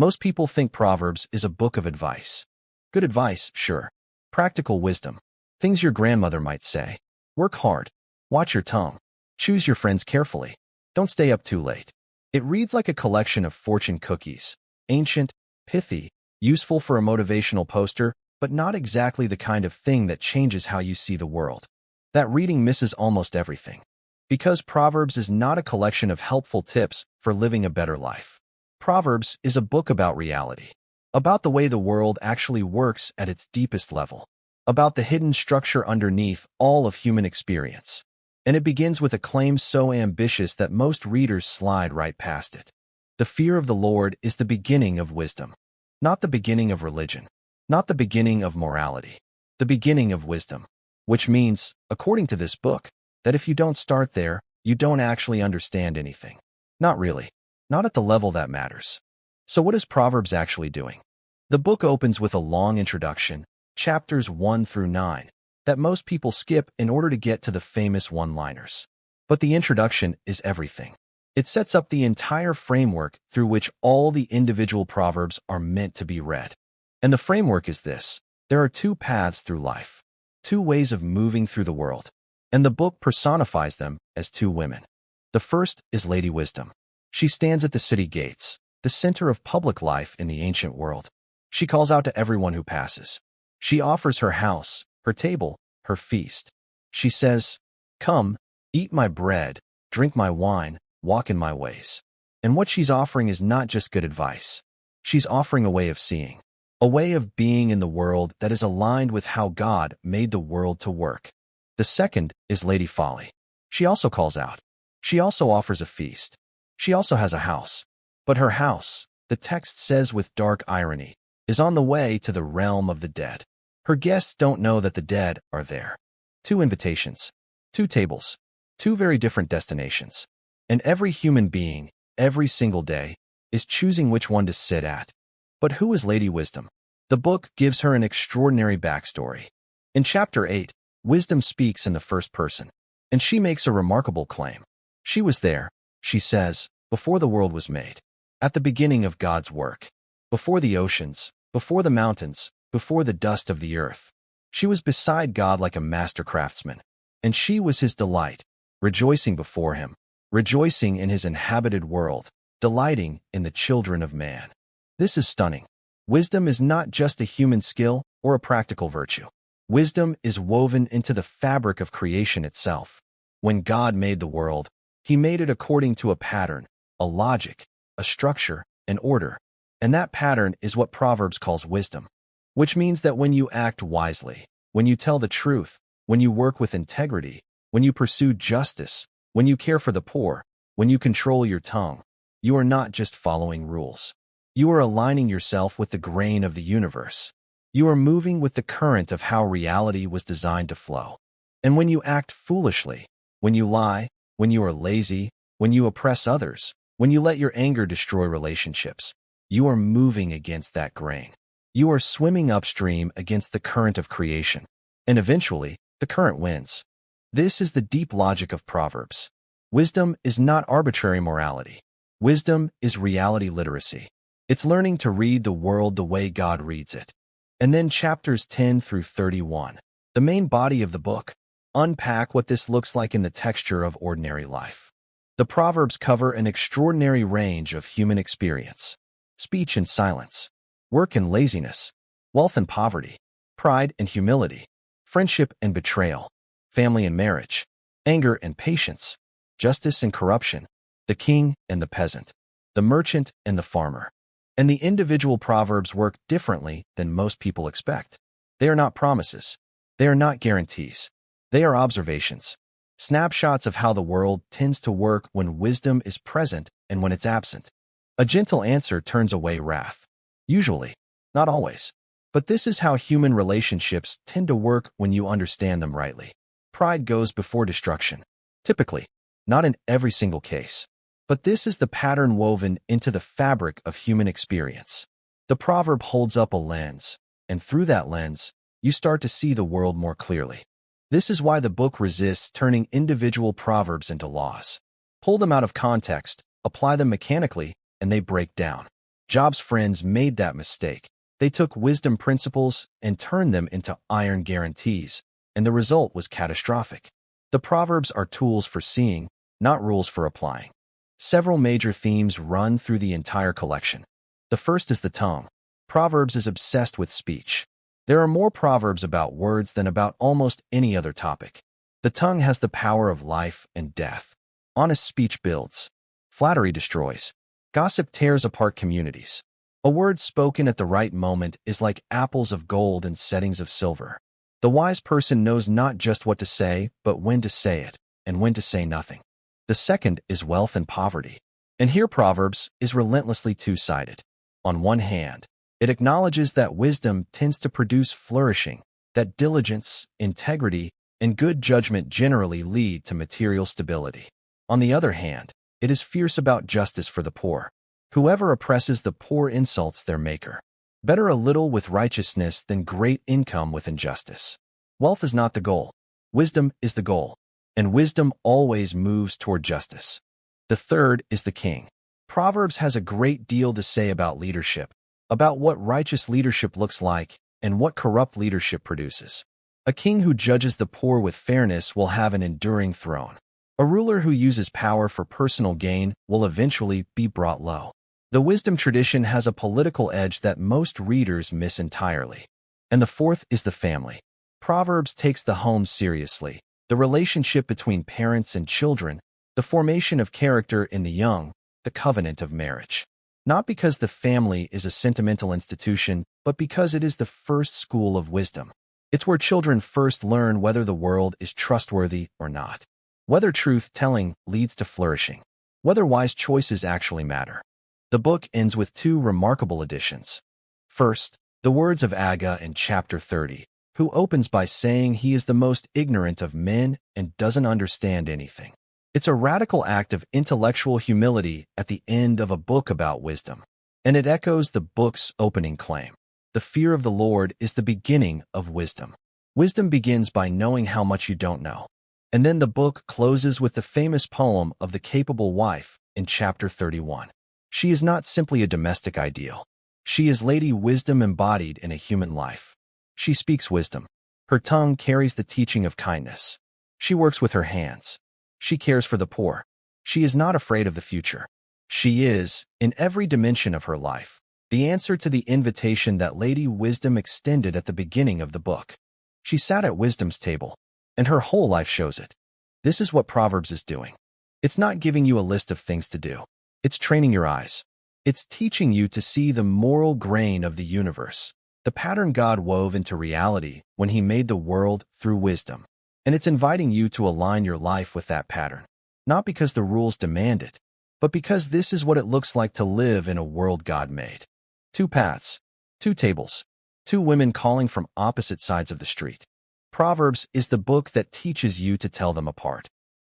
Most people think Proverbs is a book of advice. Good advice, sure. Practical wisdom. Things your grandmother might say. Work hard. Watch your tongue. Choose your friends carefully. Don't stay up too late. It reads like a collection of fortune cookies. Ancient, pithy, useful for a motivational poster, but not exactly the kind of thing that changes how you see the world. That reading misses almost everything. Because Proverbs is not a collection of helpful tips for living a better life. Proverbs is a book about reality. About the way the world actually works at its deepest level. About the hidden structure underneath all of human experience. And it begins with a claim so ambitious that most readers slide right past it. The fear of the Lord is the beginning of wisdom. Not the beginning of religion. Not the beginning of morality. The beginning of wisdom. Which means, according to this book, that if you don't start there, you don't actually understand anything. Not really. Not at the level that matters. So what is Proverbs actually doing? The book opens with a long introduction, chapters 1 through 9, that most people skip in order to get to the famous one-liners. But the introduction is everything. It sets up the entire framework through which all the individual proverbs are meant to be read. And the framework is this: there are two paths through life, two ways of moving through the world, and the book personifies them as two women. The first is Lady Wisdom. She stands at the city gates, the center of public life in the ancient world. She calls out to everyone who passes. She offers her house, her table, her feast. She says, "Come, eat my bread, drink my wine, walk in my ways." And what she's offering is not just good advice. She's offering a way of seeing, a way of being in the world that is aligned with how God made the world to work. The second is Lady Folly. She also calls out. She also offers a feast. She also has a house. But her house, the text says with dark irony, is on the way to the realm of the dead. Her guests don't know that the dead are there. Two invitations, two tables, two very different destinations. And every human being, every single day, is choosing which one to sit at. But who is Lady Wisdom? The book gives her an extraordinary backstory. In chapter 8, Wisdom speaks in the first person, and she makes a remarkable claim. She was there, she says, before the world was made, at the beginning of God's work, before the oceans, before the mountains, before the dust of the earth. She was beside God like a master craftsman, and she was his delight, rejoicing before him, rejoicing in his inhabited world, delighting in the children of man. This is stunning. Wisdom is not just a human skill or a practical virtue. Wisdom is woven into the fabric of creation itself. When God made the world, he made it according to a pattern, a logic, a structure, an order. And that pattern is what Proverbs calls wisdom. Which means that when you act wisely, when you tell the truth, when you work with integrity, when you pursue justice, when you care for the poor, when you control your tongue, you are not just following rules. You are aligning yourself with the grain of the universe. You are moving with the current of how reality was designed to flow. And when you act foolishly, when you lie, when you are lazy, when you oppress others, when you let your anger destroy relationships, you are moving against that grain. You are swimming upstream against the current of creation. And eventually, the current wins. This is the deep logic of Proverbs. Wisdom is not arbitrary morality. Wisdom is reality literacy. It's learning to read the world the way God reads it. And then chapters 10 through 31, the main body of the book, unpack what this looks like in the texture of ordinary life. The Proverbs cover an extraordinary range of human experience: speech and silence, work and laziness, wealth and poverty, pride and humility, friendship and betrayal, family and marriage, anger and patience, justice and corruption, the king and the peasant, the merchant and the farmer. And the individual proverbs work differently than most people expect. They are not promises. They are not guarantees. They are observations, snapshots of how the world tends to work when wisdom is present and when it's absent. A gentle answer turns away wrath. Usually, not always. But this is how human relationships tend to work when you understand them rightly. Pride goes before destruction. Typically, not in every single case. But this is the pattern woven into the fabric of human experience. The proverb holds up a lens, and through that lens, you start to see the world more clearly. This is why the book resists turning individual proverbs into laws. Pull them out of context, apply them mechanically, and they break down. Job's friends made that mistake. They took wisdom principles and turned them into iron guarantees, and the result was catastrophic. The Proverbs are tools for seeing, not rules for applying. Several major themes run through the entire collection. The first is the tongue. Proverbs is obsessed with speech. There are more proverbs about words than about almost any other topic. The tongue has the power of life and death. Honest speech builds. Flattery destroys. Gossip tears apart communities. A word spoken at the right moment is like apples of gold in settings of silver. The wise person knows not just what to say, but when to say it, and when to say nothing. The second is wealth and poverty. And here Proverbs is relentlessly two-sided. On one hand, it acknowledges that wisdom tends to produce flourishing, that diligence, integrity, and good judgment generally lead to material stability. On the other hand, it is fierce about justice for the poor. Whoever oppresses the poor insults their maker. Better a little with righteousness than great income with injustice. Wealth is not the goal. Wisdom is the goal. And wisdom always moves toward justice. The third is the king. Proverbs has a great deal to say about leadership, about what righteous leadership looks like, and what corrupt leadership produces. A king who judges the poor with fairness will have an enduring throne. A ruler who uses power for personal gain will eventually be brought low. The wisdom tradition has a political edge that most readers miss entirely. And the fourth is the family. Proverbs takes the home seriously, the relationship between parents and children, the formation of character in the young, the covenant of marriage. Not because the family is a sentimental institution, but because it is the first school of wisdom. It's where children first learn whether the world is trustworthy or not, whether truth-telling leads to flourishing, whether wise choices actually matter. The book ends with two remarkable additions. First, the words of Aga in chapter 30, who opens by saying he is the most ignorant of men and doesn't understand anything. It's a radical act of intellectual humility at the end of a book about wisdom, and it echoes the book's opening claim. The fear of the Lord is the beginning of wisdom. Wisdom begins by knowing how much you don't know. And then the book closes with the famous poem of the capable wife in chapter 31. She is not simply a domestic ideal. She is Lady Wisdom embodied in a human life. She speaks wisdom. Her tongue carries the teaching of kindness. She works with her hands. She cares for the poor. She is not afraid of the future. She is, in every dimension of her life, the answer to the invitation that Lady Wisdom extended at the beginning of the book. She sat at wisdom's table, and her whole life shows it. This is what Proverbs is doing. It's not giving you a list of things to do. It's training your eyes. It's teaching you to see the moral grain of the universe, the pattern God wove into reality when He made the world through wisdom. And it's inviting you to align your life with that pattern, not because the rules demand it, but because this is what it looks like to live in a world God made. Two paths, two tables, two women calling from opposite sides of the street. Proverbs is the book that teaches you to tell them apart.